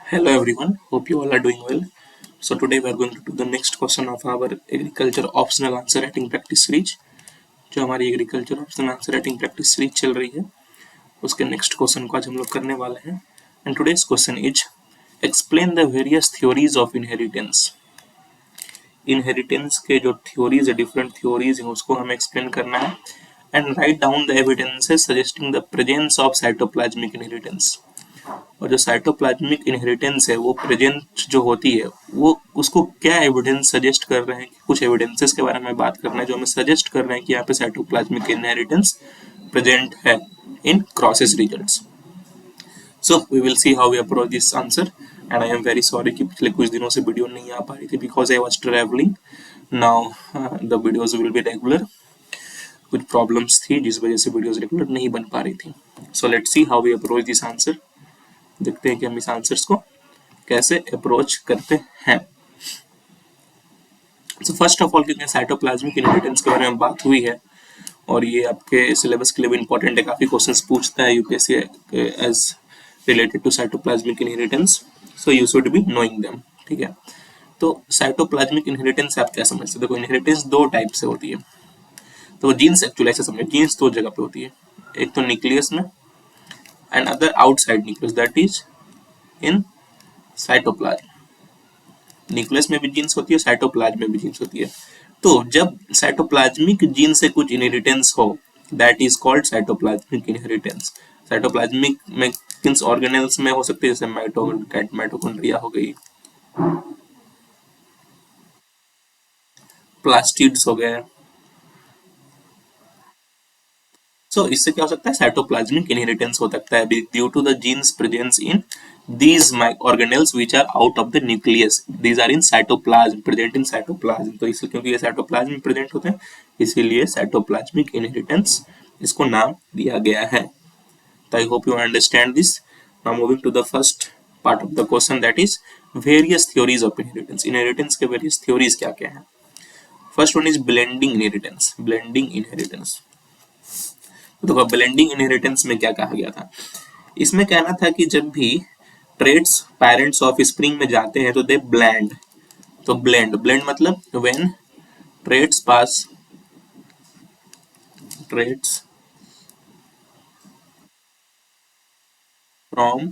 Hello everyone, hope you all are doing well. So today we are going to do the next question of our agriculture optional answer writing practice series. जो हमारी agriculture optional answer writing practice series चल रही है उसके next question को आज हम लोग करने वाले हैं. And today's question is explain the various theories of inheritance. Inheritance के जो थ्योरीज है, डिफरेंट थ्योरीज हैं, उसको हमें एक्सप्लेन करना है. And write down the evidences suggesting the presence of cytoplasmic inheritance. और जो साइटोप्लाज्मिक इनहेरिटेंस है वो प्रेजेंट जो होती है वो उसको क्या एविडेंस सजेस्ट कर रहे हैं. कुछ एविडेंसेस के बारे में बात करना है जो हमें सजेस्ट कर रहे हैं कि यहाँ पे साइटोप्लाज्मिक इनहेरिटेंस प्रेजेंट है in crosses reasons. So we will see how we approach this answer. And I am very sorry कि पिछले कुछ दिनों से वीडियो नहीं आ पा रही थी because I was travelling. Now the videos will be regular. कुछ प्रॉब्लम्स थी जिस वजह से वीडियोज रेगुलर नहीं बन पा रही थी. So let's see how we approach this answer. देखते हैं कि हम इस आंसर्स को कैसे अप्रोच करते हैं. सो फर्स्ट ऑफ ऑल, क्योंकि साइटोप्लाज्मिक इनहेरिटेंस के बारे में बात हुई है और ये आपके सिलेबस के लिए भी इंपॉर्टेंट है, काफी क्वेश्चंस पूछता है UPSC as related to cytoplasmic inheritance. So you should be knowing them. ठीक है, तो साइटोप्लाज्मिक इनहेरिटेंस आप क्या समझते हैं. देखो, इनहेरिटेंस दो टाइप से होती है. तो जीन्स एक्चुअली ऐसे समझो, जीन्स दो जगह पे होती है. एक तो न्यूक्लियस में and other outside nucleus, that is in cytoplasm. Nucleus में भी जीन्स होती है, साइटोप्लाज्म में भी जीन्स होती है. तो जब साइटोप्लाज्मिक जीन से कुछ इनहेरिटेंस हो, that is called cytoplasmic inheritance. Cytoplasmic में किन ऑर्गेनेल्स में हो सकते हैं, जैसे माइटोकॉन्ड्रिया हो गई, प्लास्टिड्स हो गए. सो इससे क्या हो सकता है, साइटोप्लाज्मिक इनहेरिटेंस हो सकता है due to the genes presence in these organelles which are out of the nucleus. These are in cytoplasm, present in cytoplasm. तो इसलिए क्योंकि ये साइटोप्लाज्म में प्रेजेंट होते हैं इसीलिए साइटोप्लाज्मिक इनहेरिटेंस इसको नाम दिया गया है. तो I hope you understand this. Now moving to the first part of the question, that is various theories of inheritance. Inheritance के वेरियस थ्योरीज क्या क्या है. First one is blending inheritance. Blending inheritance, तो ब्लेंडिंग इनहेरिटेंस में क्या कहा गया था. इसमें कहना था कि जब भी ट्रेड्स पेरेंट्स ऑफ स्प्रिंग में जाते हैं तो दे ब्लेंड. तो ब्लेंड मतलब when traits pass traits from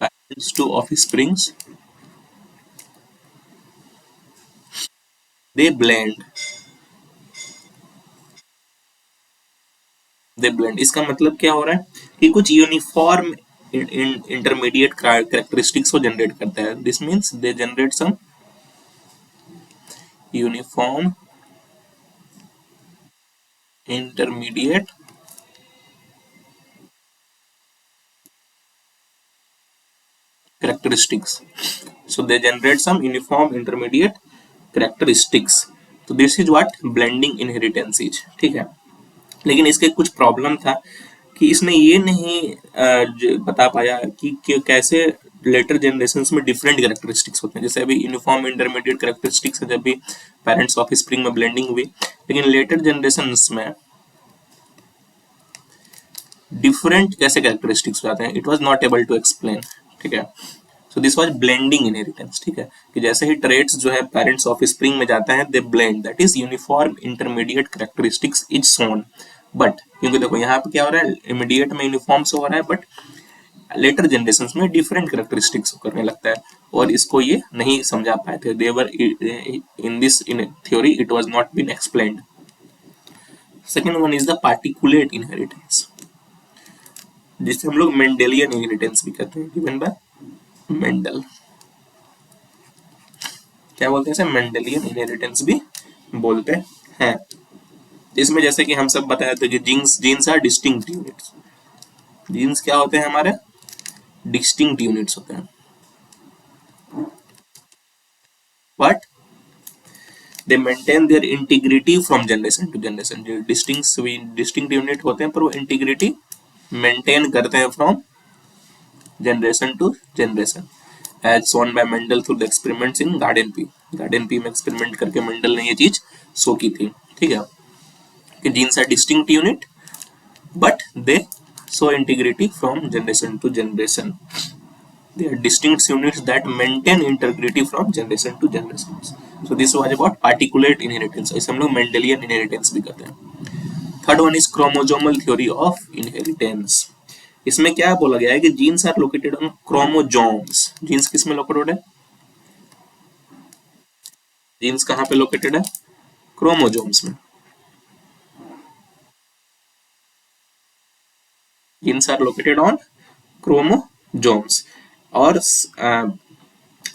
parents to offsprings they blend. इसका मतलब क्या हो रहा है कि कुछ यूनिफॉर्म इंटरमीडिएट कैरेक्टरिस्टिक्स को जनरेट करता है. This means they generate some uniform intermediate characteristics. So they generate some uniform intermediate characteristics. तो this is what blending inheritance is. ठीक है, लेकिन इसके कुछ प्रॉब्लम था कि इसने ये नहीं बता पाया कि कैसे लेटर जनरेशंस में डिफरेंट कैरेक्टरिस्टिक्स होते हैं. जैसे अभी यूनिफॉर्म इंटरमीडिएट कैरेक्टरिस्टिक्स है जब भी पेरेंट्स ऑफ स्प्रिंग में ब्लेंडिंग हुई, लेकिन लेटर जनरेशंस में डिफरेंट कैसे कैरेक्टरिस्टिक्स हो जाते हैं. It was not able to explain. ठीक है, so this was blending inheritance. ठीक है, कि जैसे ही ट्रेड्स जो है पेरेंट्स ऑफ स्प्रिंग में जाता है they blend, that is uniform intermediate characteristics is shown. But क्योंकि देखो यहाँ पे क्या हो रहा है, इमीडिएट में यूनिफॉर्म से हो रहा है बट लेटर जनरेशंस में डिफरेंट कैरेक्टरिस्टिक्स करने लगता है और इसको ये नहीं समझा पाए थे. They were in this in theory it was not been explained. Second one is the particulate inheritance, जिसे हम लोग मेंडेलियन इनहेरिटेंस भी कहते हैं, गिवन बाय मेंडल. क्या बोलते हैं इसे, मेंडेलियन इनहेरिटेंस भी बोलते हैं. इसमें जैसे कि हम सब बताए थे कि genes are distinct units. Genes क्या होते हैं हमारे, डिस्टिंक्ट यूनिट्स होते हैं. But they maintain their integrity from generation to generation. जो डिस्टिंक्ट यूनिट होते हैं पर वो इंटीग्रिटी मेंटेन करते हैं from generation to generation, as shown by Mendel through the experiments in Garden P. Garden P में एक्सपेरिमेंट करके मेंडल ने ये चीज शो की थी. ठीक है, कि genes are distinct unit but they so integrity from generation to generation. They are distinct units that maintain integrity from generation to generation. So this was about particulate inheritance. इसे हम लोग मेंडेलियन इनहेरिटेंस भी कहते हैं. Third one is chromosomal theory of inheritance. इसमें क्या बोला गया है कि genes are located on chromosomes. Genes किस में लोकेटेड है? जीन्स कहाँ पे लोकेटेड है? क्रोमोजोम्स में. Genes are located on chromosomes. और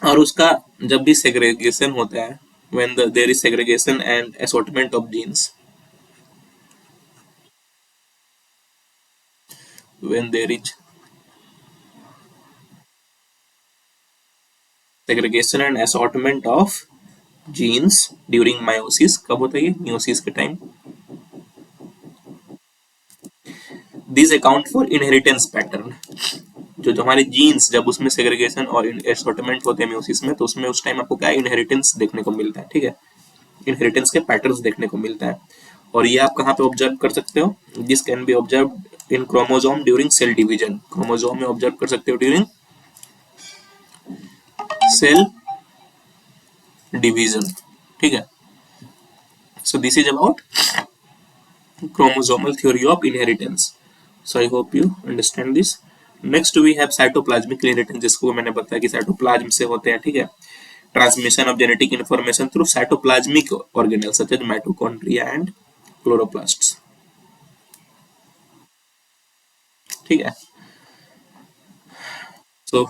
और उसका जब भी सेग्रेगेशन होता है, when there is segregation and assortment of genes, when there is segregation and assortment of genes during meiosis, कब होता है ये? meiosis के time. These account for inheritance pattern. जो हमारे जीन्स जब उसमें सेग्रीगेशन और एसॉर्टमेंट होते हैं म्यूसिस में, तो उसमें उस टाइम आपको क्या इनहेरिटेंस देखने को मिलता है. ठीक है, इनहेरिटेंस के पैटर्न्स देखने को मिलता है. और ये आप कहाँ पे ऑब्जर्व कर सकते हो? This can be observe in chromosome during cell division. Chromosome में ऑब्जर्व कर सकते हो ड्यूरिंग सेल डिवीजन. ठीक है, so this is about chromosomal theory of inheritance. So I hope you understand this. Next we have cytoplasmic inheritance, जिसको मैंने बताया कि साइटोप्लाज्म से होते हैं. ठीक है, transmission of genetic information through cytoplasmic organelle such as mitochondria and chloroplasts. ठीक है, so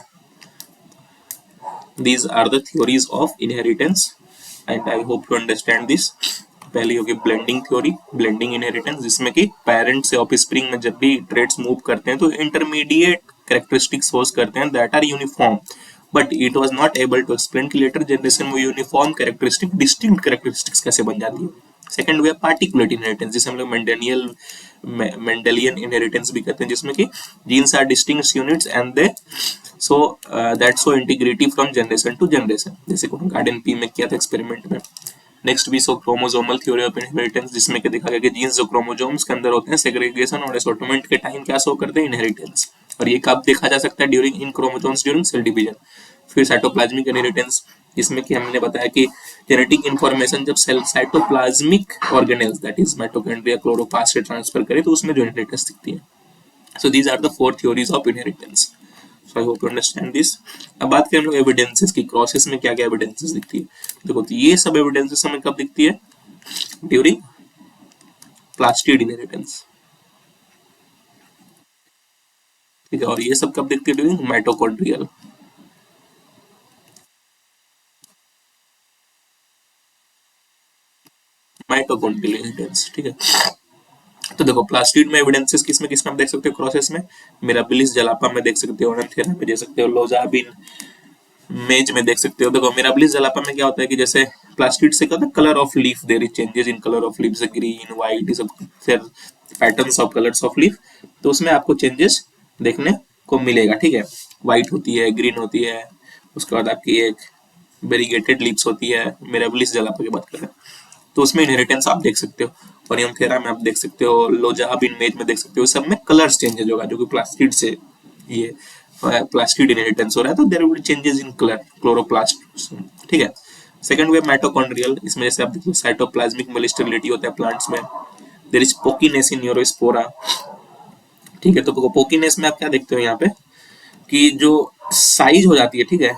these are the theories of inheritance and I hope you understand this. पहली होगी ब्लेंडिंग थ्योरी, ब्लेंडिंग इनहेरिटेंस, जिसमें कि पेरेंट से ऑफस्प्रिंग में जब भी ट्रेट्स मूव करते हैं तो इंटरमीडिएट कैरेक्टरिस्टिक्स होस्ट करते हैं that are uniform, but it was not able to explain कि लेटर जनरेशन में यूनिफॉर्म कैरेक्टरिस्टिक डिस्टिंक्ट कैरेक्टरिस्टिक्स कैसे बन जाती है. सेकंड वे पार्टिकुलेट इनहेरिटेंस, जिसे हम लोग मेंडेलियन इनहेरिटेंस भी कहते हैं, जिसमें कि genes are distinct units and they so that so integrity from generation to generation, जैसे गार्डन पी में किया था एक्सपेरिमेंट में. नेक्स्ट भी so chromosomal theory of inheritance, जिसमें कि देखा गया कि जीन्स जो क्रोमोसोम्स के अंदर होते हैं सेग्रीगेशन और असॉर्टमेंट के टाइम क्या शो करते हैं? इनहेरिटेंस. और ये कब देखा जा सकता है? During in chromosomes during cell division. फिर साइटोप्लाज्मिक इनहेरिटेंस, जिसमें कि हमने बताया कि जेनेटिक इंफॉर्मेशन जब cell cytoplasmic organelles that is mitochondria chloroplast से ट्रांसफर करे तो उसमें जो इनहेरिटेंस दिखती है. So these are the 4 theories of inheritance. So I hope you understand this. अब बात करें हम लोग एविडेंसेस की, क्रॉसेस में क्या क्या एविडेंसेस दिखती है. देखो तो ये सब एविडेंसेस हमें कब दिखती है? During plastid inheritance. ठीक है, और ये सब कब दिखती है? During mitochondrial. Mitochondrial inheritance. ठीक है, तो देखो प्लास्टिड में एविडेंसेस किसमें किसमें आप देख सकते हो क्रॉसेस में? मिराबिलिस जलापा में देख सकते हो, ओनथेरा में देख सकते हो, लोजाबिन मेज में देख सकते हो. देखो मिराबिलिस जलापा में क्या होता है कि जैसे प्लास्टिड से क्या होता है? Colour of leaf, there is changes in colour of leaf, green white, सब फिर patterns of colours of leaf, तो उसमें आपको चेंजेस देखने को मिलेगा. ठीक है, व्हाइट होती है, ग्रीन होती है, उसके बाद आपकी एक वेरीगेटेड लीव्स होती है. मिराबिलिस जलापा की बात कर रहे हैं तो उसमें इनहेरिटेंस आप देख सकते हो. और ओनथेरा में आप देख सकते हो, लोजाबिन मेज में देख सकते हो, सब में कलर्स चेंजेस होगा जो कि प्लास्टिड से ये प्लास्टिड इनहेरिटेंस हो रहा है, तो there will be changes in colour chloroplast. ठीक है, सेकंड वे माइटोकॉन्ड्रियल, इसमें जैसे आप देखो साइटोप्लाज्मिक मोलिस्टिलिटी होता है प्लांट्स में. There is pokiness in neurospora. ठीक है, तो पोकीनेस में आप क्या देखते हो यहाँ पे कि जो साइज हो जाती है, ठीक है,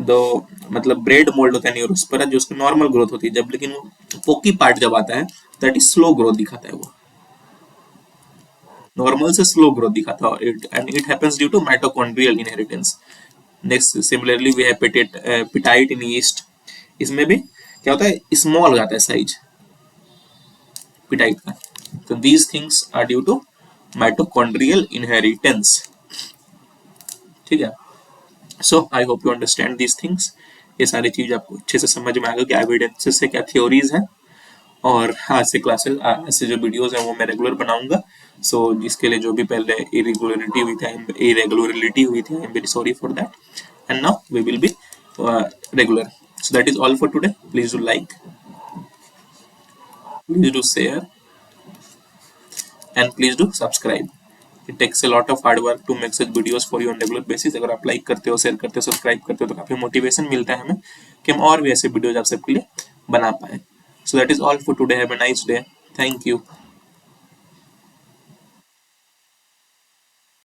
दो मतलब ब्रेड मोल्ड होता है न्यूरोस्पोरा जो उसकी नॉर्मल ग्रोथ होती है, जब लेकिन पोकी पार्ट जब आता है दैट इज स्लो ग्रोथ दिखाता है, वो नॉर्मल से स्लो ग्रोथ दिखाता है, and it happens due to mitochondrial inheritance. Next similarly we have petite in yeast. इसमें भी क्या होता है? स्मॉल हो जाता है साइज पिटाइट का. तो these things are due to mitochondrial inheritance. ठीक है, so I hope you understand these things. ये सारी चीज आपको अच्छे से समझ में आ गया कि एविडेंसेस से क्या थ्योरीज हैं. और आज से क्लासेस, आज से जो वीडियोस हैं वो मैं रेगुलर बनाऊंगा. सो जिसके लिए जो भी पहले इरेगुलरिटी हुई थी, I am very sorry for that, and now we will be regular. So that is all for today. Please do like, please do share, and please do subscribe. It takes a lot of hard work to make such videos for you on regular basis. अगर आप like करते हो, share करते हो, subscribe करते हो तो काफी मोटिवेशन मिलता है हमें कि हम और भी ऐसे वीडियोज आप सबके लिए बना पाए। सो that is all for today. Have a nice day. Thank you.